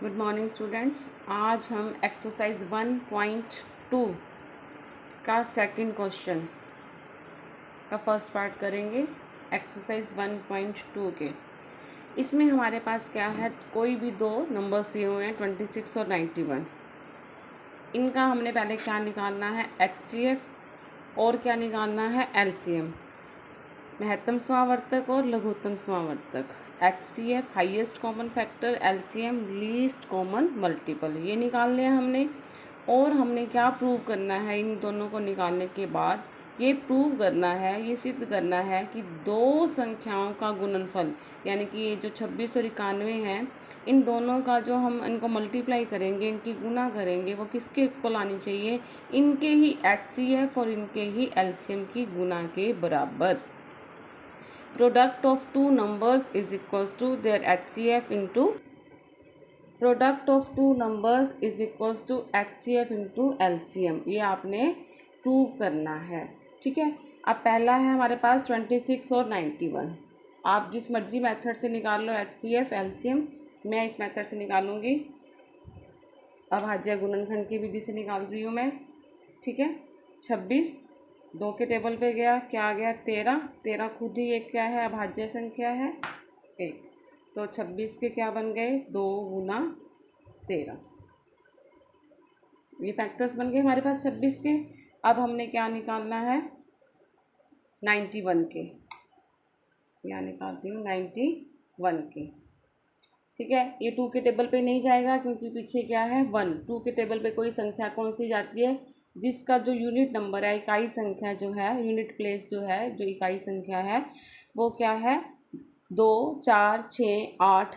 Good morning students. आज हम exercise 1.2 का सेकंड क्वेश्चन का फर्स्ट पार्ट करेंगे। एक्सरसाइज 1.2 के इसमें हमारे पास क्या है, कोई भी दो नंबर्स दिए हुए हैं 26 और 91। इनका हमने पहले क्या निकालना है, HCF, और क्या निकालना है, LCM, महत्तम समावर्तक और लघुत्तम समावर्तक। HCF highest common factor, LCM least common multiple, ये निकाल लिया हमने। और हमने क्या प्रूव करना है, इन दोनों को निकालने के बाद ये प्रूव करना है, ये सिद्ध करना है कि दो संख्याओं का गुणनफल, यानी कि ये जो 26 और 91 हैं, इन दोनों का जो हम इनको मल्टीप्लाई करेंगे, इनकी गुना करेंगे, वो किसके इक्वल आनी चाहिए, इनके ही HCF और इनके ही LCM की गुना के बराबर। Product of two numbers is equals to their HCF into HCF into LCM। ये आपने प्रूव करना है, ठीक है। अब पहला है हमारे पास 26 और 91। आप जिस मर्जी मेथड से निकाल लो HCF LCM, मैं इस मेथड से निकालूंगी। अभाज्य गुणनखंड की विधि से निकाल रही हूँ मैं, ठीक है। 26 दो के टेबल पे गया, क्या आ गया, 13। 13 खुद ही एक क्या है, अभाज्य संख्या है, 1। तो 26 के क्या बन गए, 2 गुना 13। ये फैक्टर्स बन गए हमारे पास 26 के। अब हमने क्या निकालना है, 91 के। यहाँ निकालती हूँ 91 के, ठीक है। ये 2 के टेबल पे नहीं जाएगा क्योंकि पीछे क्या है, 1। 2 के टेबल पे कोई संख्या कौन सी जाती है, जिसका जो यूनिट नंबर है, इकाई संख्या जो है, यूनिट प्लेस जो है, जो इकाई संख्या है, वो क्या है, 2 4 6 8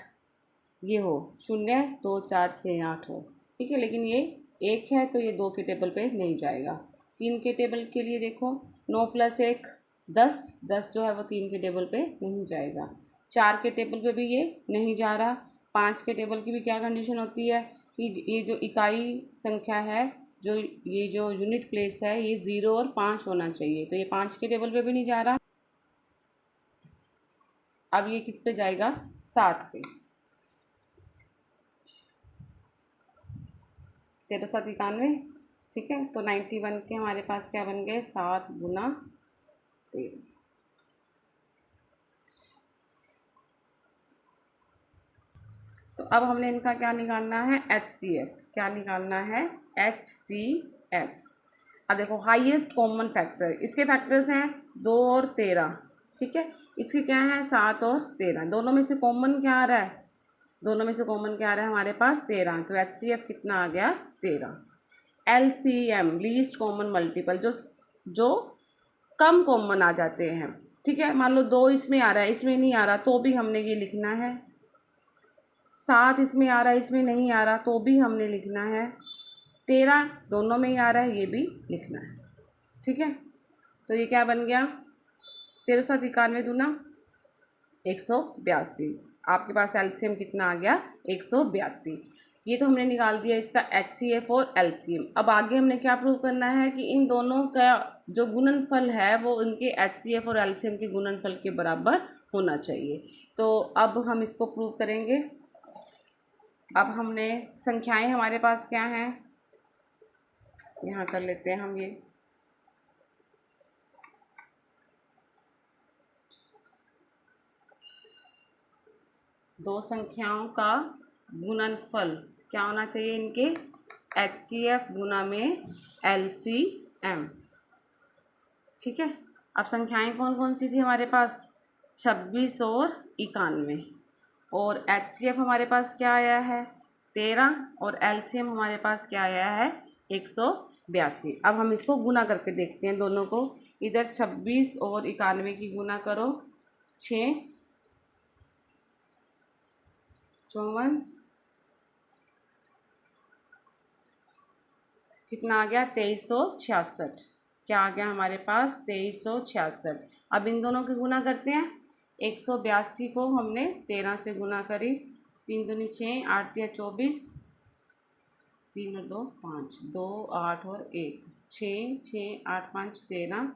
ये हो, 0 2 4 6 8 हो, ठीक है। लेकिन ये 1 है तो ये 2 के टेबल पे नहीं जाएगा। 3 के टेबल के लिए देखो, 9 + 1 10, 10 जो है वो 3 के टेबल पे नहीं जाएगा। 4 के टेबल पे भी ये नहीं जा रहा। 5 के टेबल की भी क्या कंडीशन होती है कि ये जो इकाई संख्या है, जो ये जो यूनिट प्लेस है, ये 0 और 5 होना चाहिए, तो ये 5 के टेबल पे भी नहीं जा रहा। अब ये किस पे जाएगा, 7 पे। 13 7 91, ठीक है। तो 91 के हमारे पास क्या बन गए, 7 गुना 13। तो अब हमने इनका क्या निकालना है, HCF। क्या निकालना है, HCF। अब देखो, हाईएस्ट कॉमन फैक्टर, इसके फैक्टर्स हैं 2 और 13, ठीक है। इसके क्या है, 7 और 13। दोनों में से कॉमन क्या आ रहा है, दोनों में से कॉमन क्या आ रहा है हमारे पास, 13। तो HCF कितना आ गया, 13। LCM लीस्ट कॉमन मल्टीपल, जो कम कॉमन आ जाते हैं, ठीक है। मान लो 2 इसमें आ रहा है, इसमें नहीं आ रहा, तो भी हमने ये लिखना है। 7 इसमें आ रहा है, इसमें नहीं आ रहा, तो भी हमने लिखना है। 13 दोनों में ही आ रहा है, ये भी लिखना है, ठीक है। तो ये क्या बन गया, 13 7 91 दूना 182। आपके पास LCM कितना आ गया, 182। ये तो हमने निकाल दिया इसका HCF और LCM। अब आगे हमने क्या प्रूव करना है कि इन दोनों का जो गुणनफल है वो इनके HCF और LCM के गुणनफल के बराबर होना चाहिए। तो अब हम इसको प्रूव करेंगे। अब हमने संख्याएं हमारे पास क्या हैं, यहाँ कर लेते हैं हम ये। दो संख्याओं का गुणनफल क्या होना चाहिए, इनके HCF गुना में LCM, ठीक है। अब संख्याएं कौन कौन सी थी हमारे पास, 26 और 91। और HCF हमारे पास क्या आया है, 13। और LCM हमारे पास क्या आया है, 182। अब हम इसको गुना करके देखते हैं दोनों को। इधर 26 और 91 की गुना करो, 6 54, कितना आ गया, 2366। क्या आ गया हमारे पास, 2366। अब इन दोनों की गुना करते हैं। 182 को हमने 13 से गुना करी, 3 दूनी 6, 8 या 24, 3 और 2 5, 2 8 और 1 6, 6 8 5 13।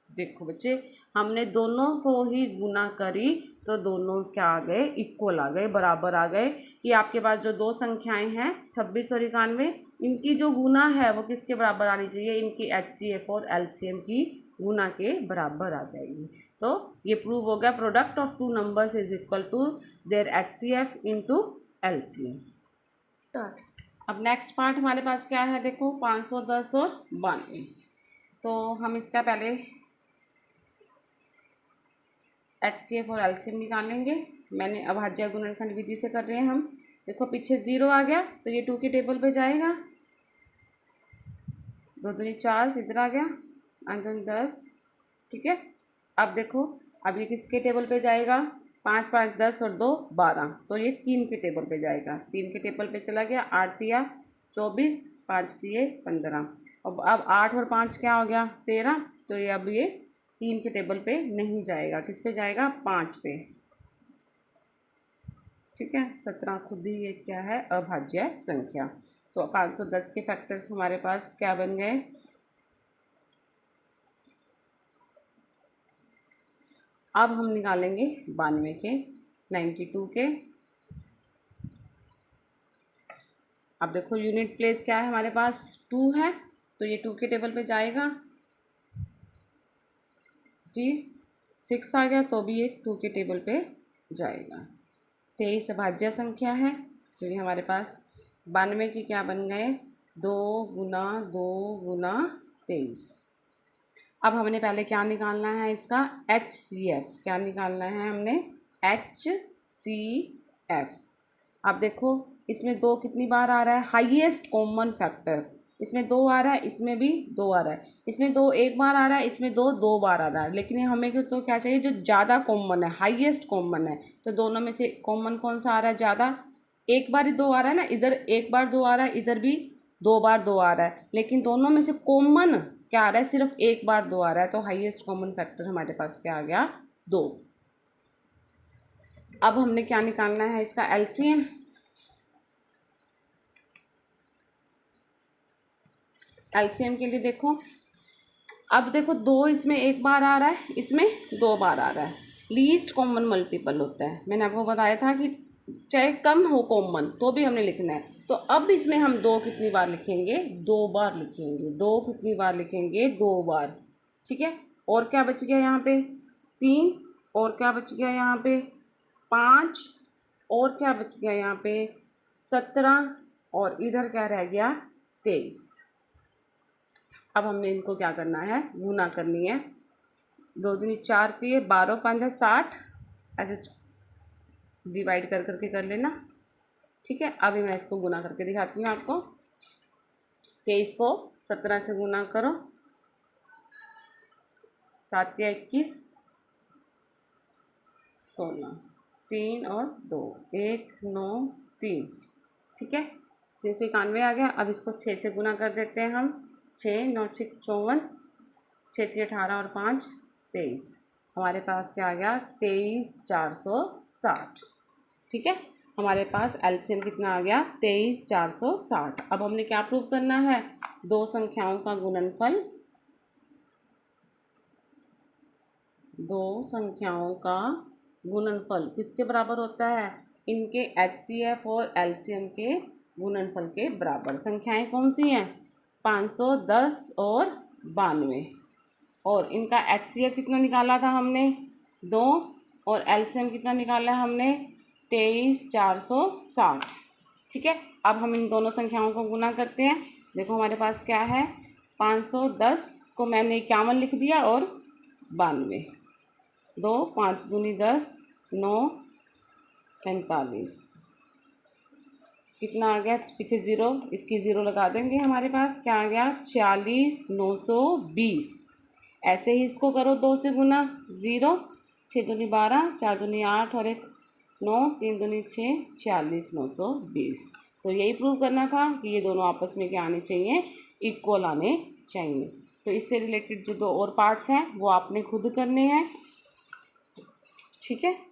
देखो बच्चे, हमने दोनों को ही गुना करी तो दोनों क्या आ गए, इक्वल आ गए, बराबर आ गए कि आपके पास जो दो संख्याएं हैं 26 और 91, इनकी जो गुना है वो किसके बराबर आनी चाहिए, इनकी HCF और LCM की गुना के बराबर आ जाएगी। तो ये प्रूव हो गया product of two numbers is equal to their HCF into LCM। अब नेक्स्ट पार्ट हमारे पास क्या है, देखो 510 और 92। तो हम इसका पहले HCF और LCM निकालेंगे। मैंने अभाज्य गुणनखंड विधि से कर रहे हैं हम। देखो पीछे 0 आ गया तो ये 2 के टेबल पे जाएगा, 2 दूनी 4 इधर आ गया, 8 दूनी 10, ठीक है। अब देखो अब ये किसके टेबल पे जाएगा, 5 5 10 और 2 12, तो ये 3 के टेबल पे जाएगा, 3 के टेबल पे चला गया, 8 दिया 24, 5 दिए 15। अब 8 और 5 क्या हो गया 13, तो ये अब ये 3 के टेबल पे नहीं जाएगा, किस पे जाएगा 5 पे, ठीक है। 17 खुद ही ये क्या है, अभाज्य संख्या। तो 510 के फैक्टर्स हमारे पास क्या बन गए, अब हम निकालेंगे 92 के, 92 के। अब देखो यूनिट प्लेस क्या है हमारे पास 2 है, तो ये 2 के टेबल पे जाएगा, फिर 6 आ गया तो भी ये 2 के टेबल पे जाएगा। 23 अभाज्य संख्या है, तो ये हमारे पास 92 की क्या बन गए, 2 गुना 2 गुना 23। अब हमने पहले क्या निकालना है, इसका HCF, क्या निकालना है हमने HCF। अब देखो इसमें 2 कितनी बार आ रहा है, हाईएस्ट कॉमन फैक्टर, इसमें 2 आ रहा है, इसमें भी 2 आ रहा है, इसमें 2 एक बार आ रहा है, इसमें 2 2 बार आ रहा है, लेकिन हमें तो क्या चाहिए, जो ज़्यादा कॉमन है, हाईएस्ट कॉमन है। तो दोनों में से कॉमन कौन सा आ रहा है ज़्यादा, एक बार ही 2 आ रहा है ना, इधर एक बार 2 आ रहा है, इधर भी 2 बार 2 आ रहा है, लेकिन दोनों में से कॉमन क्या आ रहा है, सिर्फ एक बार 2 आ रहा है, तो हाईएस्ट कॉमन फैक्टर हमारे पास क्या आ गया 2। अब हमने क्या निकालना है, इसका LCM। LCM के लिए देखो, अब देखो 2 इसमें एक बार आ रहा है, इसमें 2 बार आ रहा है, लीस्ट कॉमन मल्टीपल होता है, मैंने आपको बताया था कि चाहे कम हो कॉमन तो भी हमने लिखना है। तो अब इसमें हम 2 कितनी बार लिखेंगे, 2 बार लिखेंगे, 2 कितनी बार लिखेंगे, 2 बार, ठीक है। और क्या बच गया यहाँ पे 3, और क्या बच गया यहाँ पे 5, और क्या बच गया यहाँ पे 17, और इधर क्या रह गया 23। अब हमने इनको क्या करना है, गुना करनी है, 2 दूनी 4 दिए, 12 5 60, ऐसे डिवाइड कर करके कर लेना, ठीक है। अभी मैं इसको गुना करके दिखाती हूँ आपको। 23 को 17 से गुना करो, 7 या 21, 16, 3 और 2, 1 9 3, ठीक है। 391 आ गया। अब इसको 6 से गुना कर देते हैं हम, 6 9 6 54, 6 3 18 और 5 23, हमारे पास क्या आ गया 23 460, ठीक है। हमारे पास LCM कितना आ गया 23 460। अब हमने क्या प्रूव करना है, दो संख्याओं का गुणनफल, दो संख्याओं का गुणनफल किसके बराबर होता है, इनके HCF और LCM के गुणनफल के बराबर। संख्याएं कौन सी हैं, 510 और 92, और इनका HCF कितना निकाला था हमने 2, और LCM कितना निकाला है हमने 23 460, ठीक है। अब हम इन दोनों संख्याओं को गुना करते हैं। देखो हमारे पास क्या है, 510 को मैंने 51 लिख दिया और 92, 2 5 दूनी 10, 9 45, कितना आ गया, पीछे 0, इसकी 0 लगा देंगे, हमारे पास क्या आ गया 46 920। ऐसे ही इसको करो 2 से गुना, 0 6 दूनी 12, 4 दूनी 8 और 1 9, 3 दूनी 6, 46 920। तो यही प्रूव करना था कि ये दोनों आपस में क्या आने चाहिए, इक्वल आने चाहिए। तो इससे रिलेटेड जो 2 और पार्ट्स हैं वो आपने खुद करने हैं, ठीक है।